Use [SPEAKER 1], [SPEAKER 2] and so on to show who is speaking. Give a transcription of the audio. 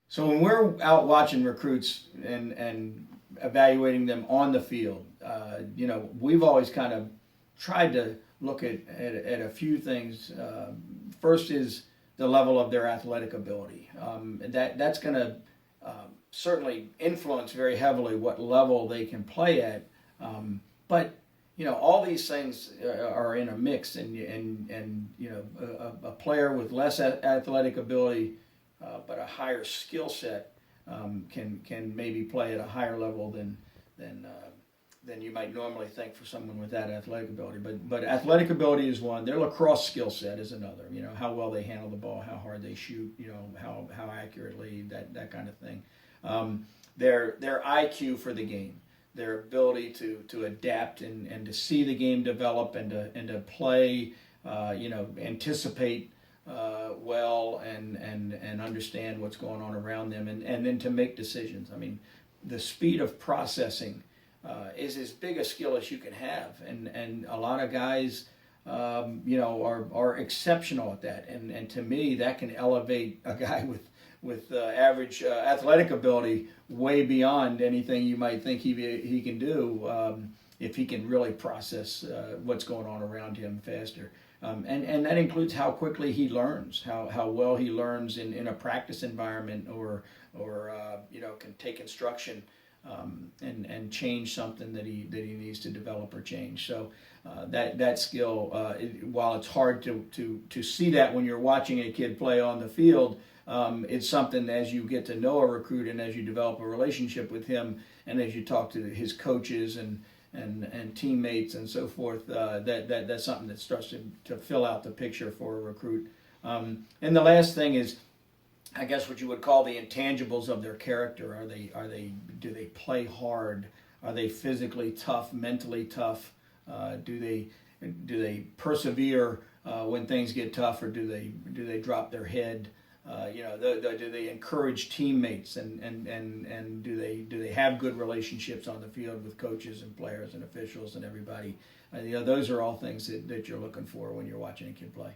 [SPEAKER 1] So when we're out watching recruits and evaluating them on the field, we've always kind of tried to look at a few things. First is the level of their athletic ability. That's going to certainly influence very heavily what level they can play at. But all these things are in a mix, and a player with less athletic ability, but a higher skill set, can maybe play at a higher level than than you might normally think for someone with that athletic ability. But athletic ability is one. Their lacrosse skill set is another. How well they handle the ball, how hard they shoot, how accurately, that kind of thing. Their IQ for the game, their ability to adapt and to see the game develop and to play, anticipate well and understand what's going on around them, and then to make decisions. I mean, the speed of processing is as big a skill as you can have, and a lot of guys are exceptional at that, and to me that can elevate a guy with average athletic ability way beyond anything you might think he can do, if he can really process what's going on around him faster. And that includes how quickly he learns, how well he learns in a practice environment, or can take instruction and change something that he needs to develop or change. So that skill, while it's hard to see that when you're watching a kid play on the field, it's something as you get to know a recruit and as you develop a relationship with him, and as you talk to his coaches and teammates and so forth, that's something that starts to fill out the picture for a recruit. And the last thing is, I guess, what you would call the intangibles of their character. Do they play hard? Are they physically tough, mentally tough? Do they persevere when things get tough, or do they drop their head? Do they encourage teammates, and do they have good relationships on the field with coaches and players and officials and everybody? Those are all things that you're looking for when you're watching a kid play.